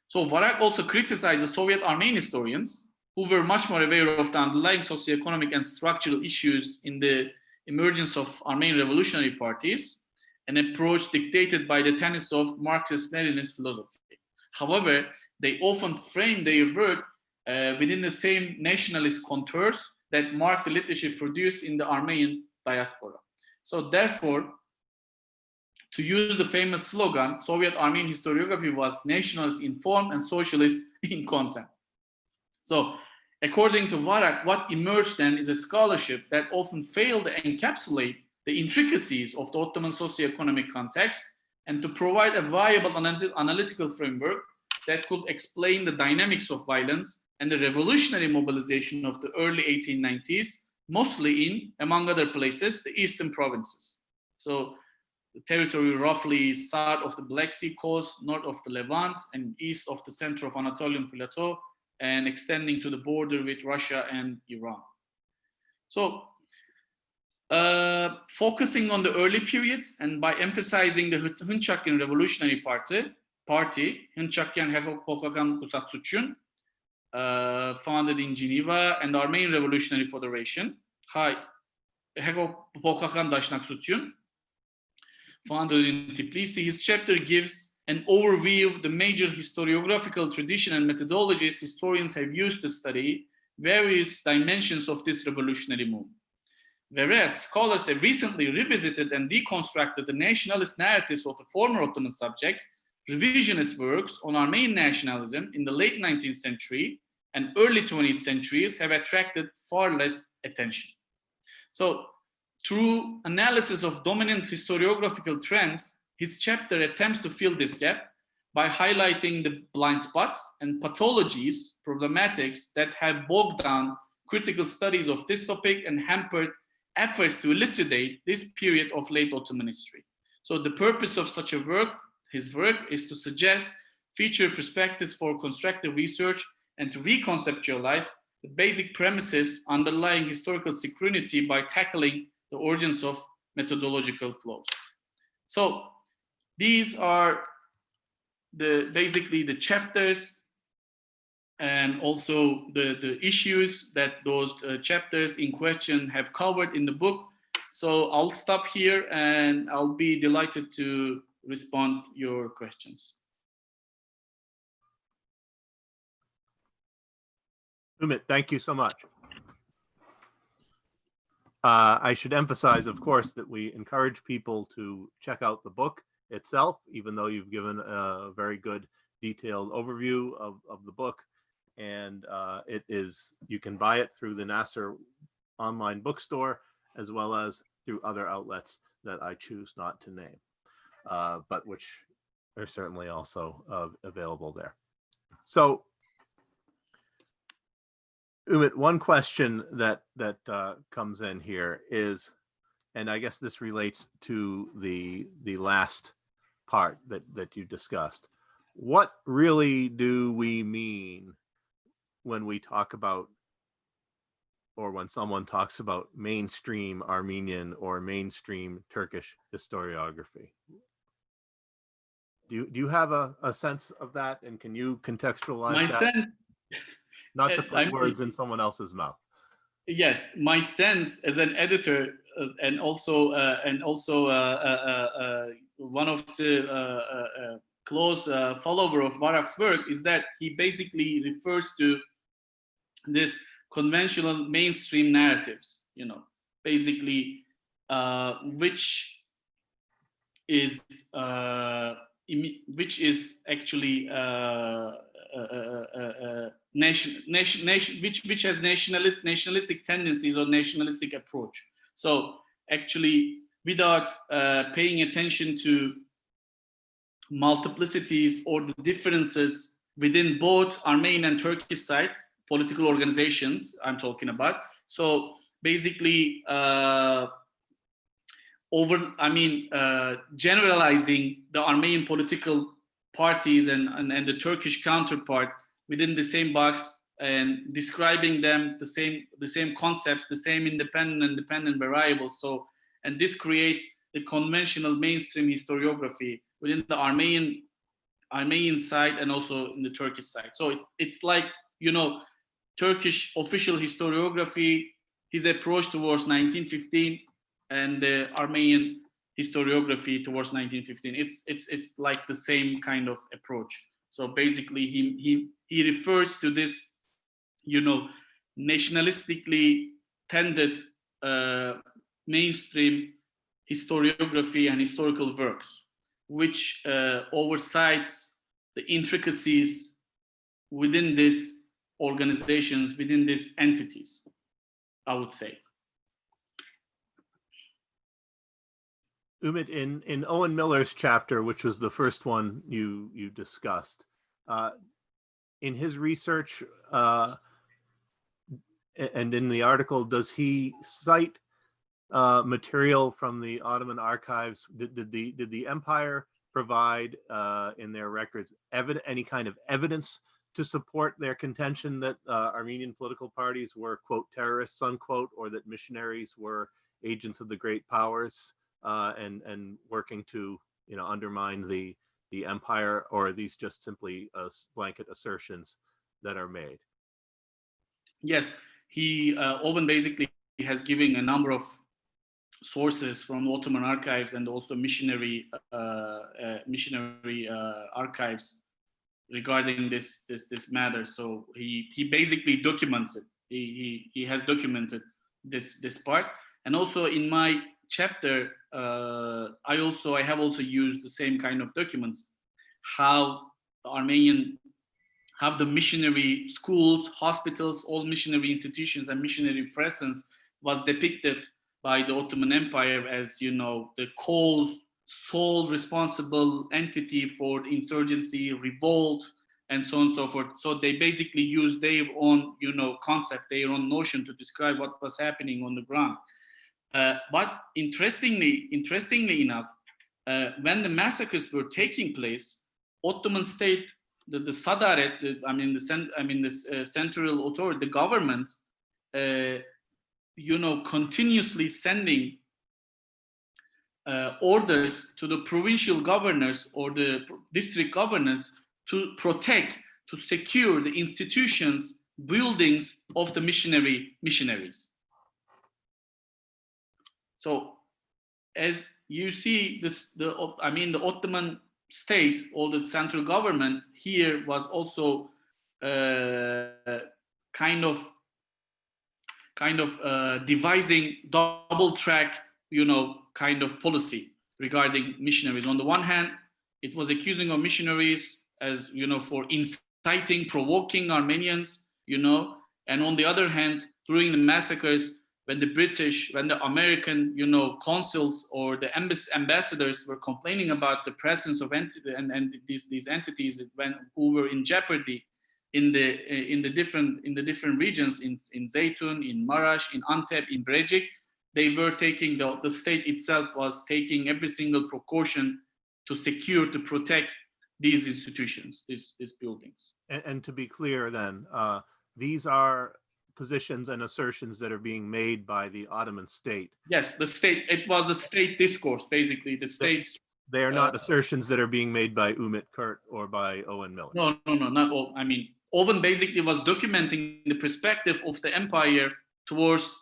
So Varak also criticized the Soviet Armenian historians, who were much more aware of the underlying socioeconomic and structural issues in the emergence of Armenian revolutionary parties, an approach dictated by the tenets of Marxist-Leninist philosophy. However, they often frame their work within the same nationalist contours that marked the literature produced in the Armenian diaspora. So therefore, to use the famous slogan, Soviet Armenian historiography was nationalist in form and socialist in content. So according to Varak, what emerged then is a scholarship that often failed to encapsulate the intricacies of the Ottoman socioeconomic context and to provide a viable analytical framework that could explain the dynamics of violence and the revolutionary mobilization of the early 1890s, mostly in, among other places, the eastern provinces. So the territory roughly south of the Black Sea coast, north of the Levant, and east of the center of Anatolian Plateau, and extending to the border with Russia and Iran. So focusing on the early periods and by emphasizing the Hınçakyan Revolutionary Party, Hınçakyan Hekok Kusatsutçun, founded in Geneva, and Armenian Revolutionary Federation, Hekok Dashnaksutçun, founded in Tbilisi. His chapter gives an overview of the major historiographical tradition and methodologies historians have used to study various dimensions of this revolutionary movement. Whereas scholars have recently revisited and deconstructed the nationalist narratives of the former Ottoman subjects, revisionist works on Armenian nationalism in the late 19th century and early 20th centuries have attracted far less attention. So through analysis of dominant historiographical trends, his chapter attempts to fill this gap by highlighting the blind spots and pathologies, problematics that have bogged down critical studies of this topic and hampered efforts to elucidate this period of late Ottoman history. So the purpose of such a work, his work, is to suggest future perspectives for constructive research and to reconceptualize the basic premises underlying historical synchronity by tackling the origins of methodological flows. So these are basically the chapters and also the issues that those chapters in question have covered in the book. So I'll stop here and I'll be delighted to respond to your questions. Umit, thank you so much. I should emphasize, of course, that we encourage people to check out the book itself, even though you've given a very good detailed overview of the book. And you can buy it through the NAASR online bookstore, as well as through other outlets that I choose not to name, but which are certainly also available there. So, Umit, one question that comes in here is, and I guess this relates to the last part that you discussed. What really do we mean when we talk about, or when someone talks about mainstream Armenian or mainstream Turkish historiography? Do you have a sense of that, and can you contextualize My that? sense, Not to put words in someone else's mouth. Yes, my sense as an editor and also one of the close follower of Barak's work is that he basically refers to this conventional mainstream narratives, basically, which is actually which has nationalistic tendencies or nationalistic approach. So actually, without paying attention to multiplicities or the differences within both Armenian and Turkish side political organizations I'm talking about. So basically, generalizing the Armenian political parties and the Turkish counterpart within the same box and describing them the same concepts, the same independent and dependent variables. So, and this creates the conventional mainstream historiography within the Armenian side and also in the Turkish side. So it's like, Turkish official historiography, his approach towards 1915, and the Armenian historiography towards 1915. It's like the same kind of approach. So basically, he refers to this, nationalistically tended mainstream historiography and historical works, which oversights the intricacies within these organizations, within these entities, I would say. Umit, in Owen Miller's chapter, which was the first one you discussed, in his research and in the article, does he cite material from the Ottoman archives? Did the empire provide in their records any kind of evidence to support their contention that Armenian political parties were, quote, terrorists, unquote, or that missionaries were agents of the great powers and working to undermine the empire? Or are these just simply blanket assertions that are made? Yes, Owen basically has given a number of sources from Ottoman archives and also missionary archives regarding this matter. So he basically documents it. He has documented this part. And also in my chapter, I have also used the same kind of documents, how the missionary schools, hospitals, all missionary institutions and missionary presence was depicted by the Ottoman Empire as, the sole responsible entity for insurgency, revolt, and so on and so forth. So they basically used their own, concept, their own notion to describe what was happening on the ground. But interestingly enough, when the massacres were taking place, Ottoman state, the Sadaret, the central authority, the government, continuously sending orders to the provincial governors or the district governors to protect, to secure the institutions, buildings of the missionaries. So, as you see, the Ottoman state or the central government here was also kind of kind of devising double track, kind of policy regarding missionaries. On the one hand, it was accusing of missionaries as, for inciting, provoking Armenians, and on the other hand, during the massacres, when the British, when the American, consuls or the ambassadors were complaining about the presence of these entities who were in jeopardy in the different regions, in Zeytun, in Marash, in Antep, in Birecik, they were taking the state itself was taking every single precaution to secure, to protect these institutions, these buildings. And to be clear, then, these are positions and assertions that are being made by the Ottoman state. Yes, the state. It was the state discourse, basically. The state. They are not assertions that are being made by Ümit Kurt or by Owen Miller. No, not all. I mean, Owen basically was documenting the perspective of the empire towards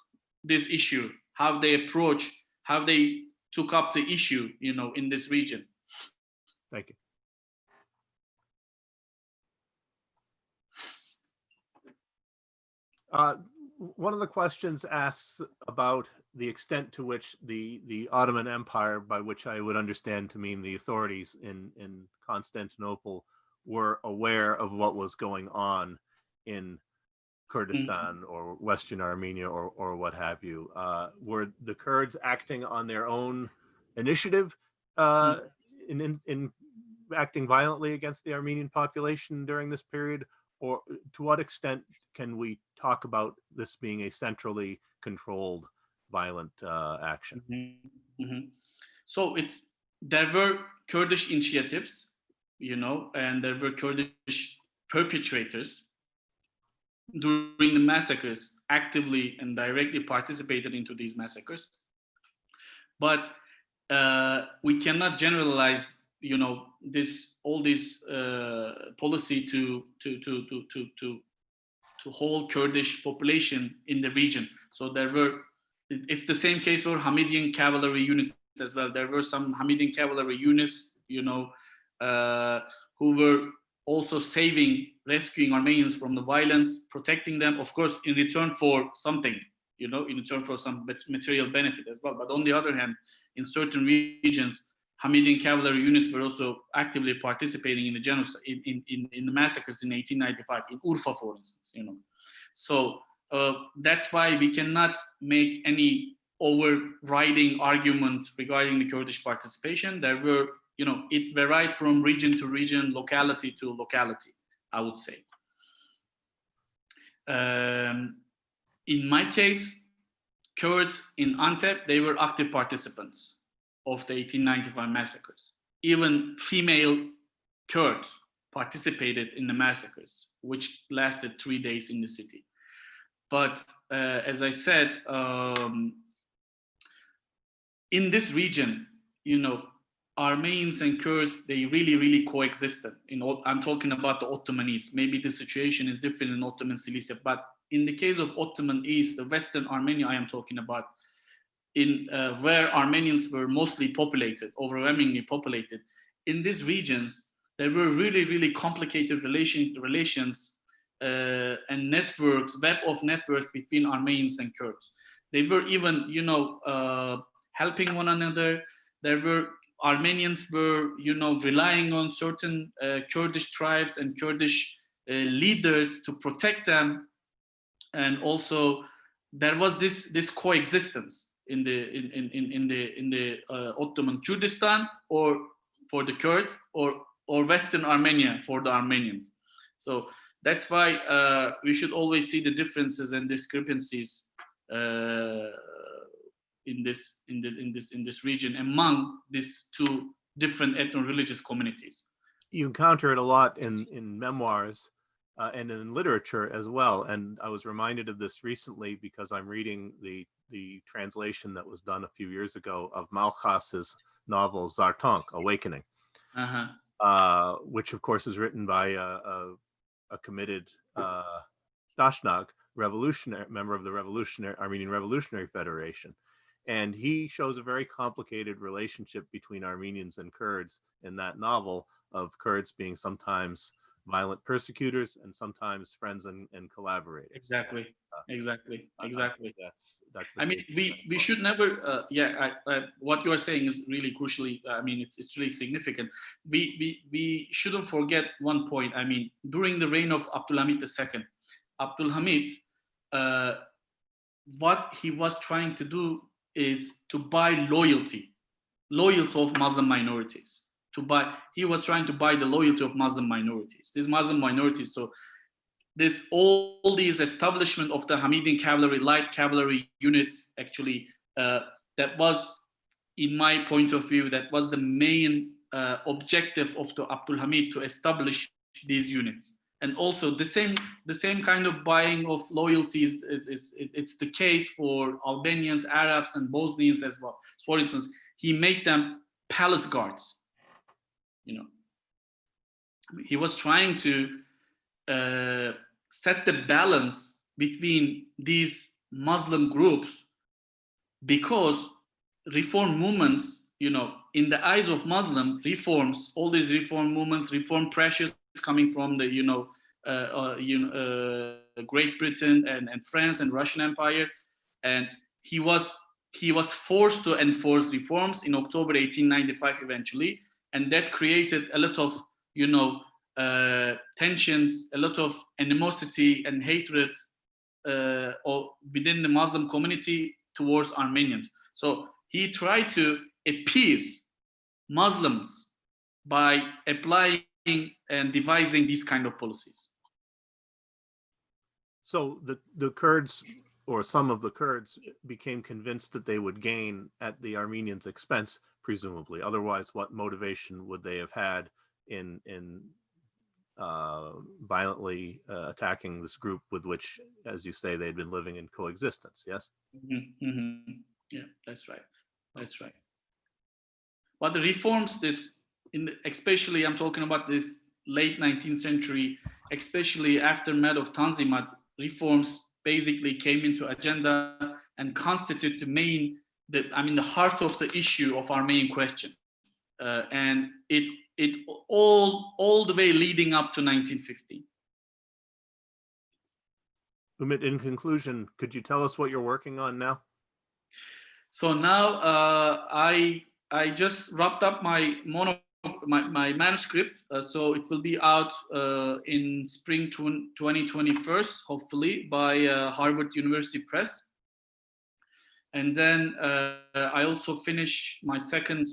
this issue, how they approach, how they took up the issue, in this region. Thank you. One of the questions asks about the extent to which the Ottoman Empire, by which I would understand to mean the authorities in Constantinople, were aware of what was going on in Kurdistan or Western Armenia or what have you. Were the Kurds acting on their own initiative in acting violently against the Armenian population during this period? Or to what extent can we talk about this being a centrally controlled violent action? So there were Kurdish initiatives, and there were Kurdish perpetrators during the massacres, actively and directly participated into these massacres. But we cannot generalize, all this policy to whole Kurdish population in the region. So it's the same case for Hamidian cavalry units as well. There were some Hamidian cavalry units, who were also rescuing Armenians from the violence, protecting them, of course, in return for something, in return for some material benefit as well. But on the other hand, in certain regions, Hamidian cavalry units were also actively participating in the genocide, in the massacres in 1895, in Urfa, for instance, So that's why we cannot make any overriding argument regarding the Kurdish participation. There were, it varied from region to region, locality to locality, I would say. In my case, Kurds in Antep, they were active participants of the 1895 massacres. Even female Kurds participated in the massacres, which lasted 3 days in the city. But as I said, in this region, Armenians and Kurds, they really, really coexisted. I'm talking about the Ottoman East. Maybe the situation is different in Ottoman Cilicia, but in the case of Ottoman East, the Western Armenia I am talking about, where Armenians were mostly populated, overwhelmingly populated, in these regions, there were really, really complicated relations and networks, web of networks between Armenians and Kurds. They were even, helping one another. Armenians were, relying on certain Kurdish tribes and Kurdish leaders to protect them, and also there was this coexistence in the Ottoman Kurdistan, or for the Kurds, or Western Armenia for the Armenians. So that's why we should always see the differences and discrepancies in this region among these two different ethno-religious communities. You encounter it a lot in memoirs and in literature as well. And I was reminded of this recently because I'm reading the translation that was done a few years ago of Malchas's novel Zartank, Awakening, which of course is written by a committed Dashnag member of the Armenian Revolutionary Federation. And he shows a very complicated relationship between Armenians and Kurds in that novel, of Kurds being sometimes violent persecutors and sometimes friends and collaborators. Exactly. Exactly. That's the I mean, case. we should never. What you are saying is really crucially. I mean, it's really significant. We shouldn't forget one point. I mean, during the reign of Abdülhamit II, Abdülhamit, what he was trying to do is to buy loyalty of Muslim minorities. He was trying to buy the loyalty of Muslim minorities. These Muslim minorities. So all these establishment of the Hamidian cavalry, light cavalry units, actually, that was, in my point of view, that was the main objective of the Abdülhamit, to establish these units. And also the same kind of buying of loyalties it's the case for Albanians, Arabs, and Bosnians as well. For instance, he made them palace guards. You know, he was trying to set the balance between these Muslim groups, because reform movements, you know, in the eyes of Muslim reforms, all these reform movements, reform pressures coming from the Great Britain and France and Russian Empire, and he was forced to enforce reforms in October 1895 eventually, and that created a lot of tensions, a lot of animosity and hatred within the Muslim community towards Armenians. So he tried to appease Muslims by applying and devising these kind of policies. So the Kurds, or some of the Kurds, became convinced that they would gain at the Armenians' expense, presumably. Otherwise, what motivation would they have had in violently attacking this group with which, as you say, they'd been living in coexistence? Yes. Mm-hmm, mm-hmm. Yeah, that's right. But the reforms, especially I'm talking about this late 19th century, especially aftermath of Tanzimat, reforms basically came into agenda and constitute the heart of the issue of Armenian question, and it all the way leading up to 1915. Umit, in conclusion, could you tell us what you're working on now? So now I just wrapped up my manuscript, so it will be out in spring 2021, hopefully, by Harvard University Press. And then I also finished my second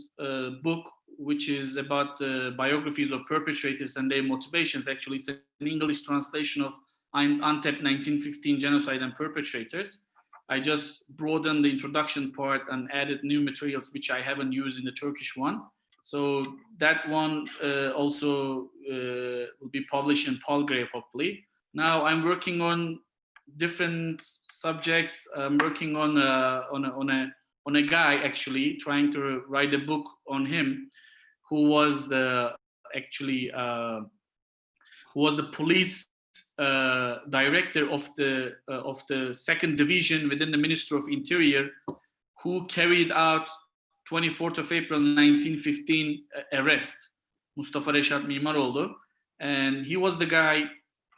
book, which is about the biographies of perpetrators and their motivations. Actually, it's an English translation of Antep 1915 Genocide and Perpetrators. I just broadened the introduction part and added new materials which I haven't used in the Turkish one. So that one also will be published in Palgrave, hopefully. Now I'm working on different subjects. I'm working on a guy, actually, trying to write a book on him, who was the police director of the second division within the Ministry of Interior, who carried out 24th of April 1915 arrest, Mustafa Reşat Mimaroğlu, and he was the guy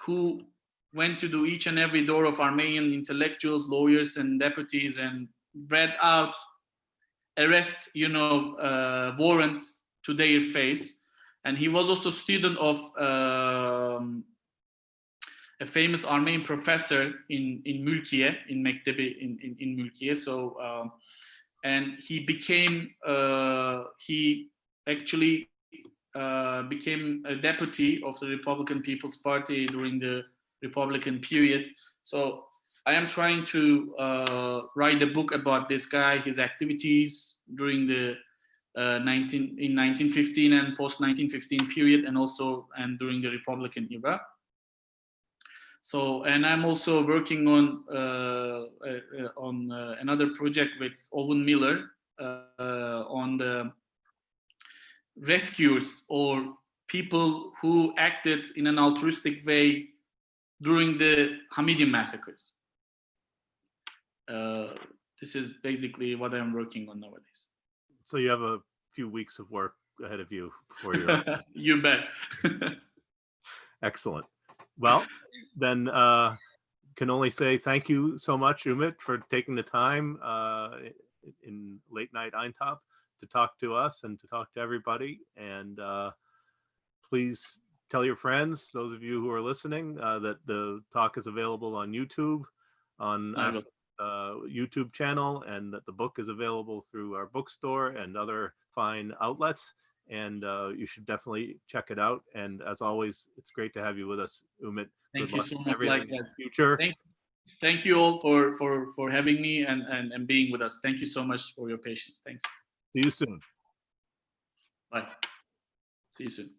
who went to do each and every door of Armenian intellectuals, lawyers, and deputies, and read out arrest, warrant to their face. And he was also student of a famous Armenian professor in Mülkiye, in Mektebi in Mülkiye. So, and he became became a deputy of the Republican People's Party during the Republican period. So I am trying to write a book about this guy, his activities during the 1915 and post 1915 period, and during the Republican era. So, and I'm also working on another project with Owen Miller on the rescuers, or people who acted in an altruistic way during the Hamidian massacres. This is basically what I'm working on nowadays. So you have a few weeks of work ahead of you before you're... You bet. Excellent. Well, then can only say thank you so much, Umit, for taking the time in late night Eintop to talk to us and to talk to everybody. And please tell your friends, those of you who are listening, that the talk is available on YouTube, on our YouTube channel, and that the book is available through our bookstore and other fine outlets. And you should definitely check it out. And as always, it's great to have you with us, Umit. Thank Good you luck so in much. everything Like in the future. Thank you all for having me and being with us. Thank you so much for your patience. Thanks. See you soon. Bye. See you soon.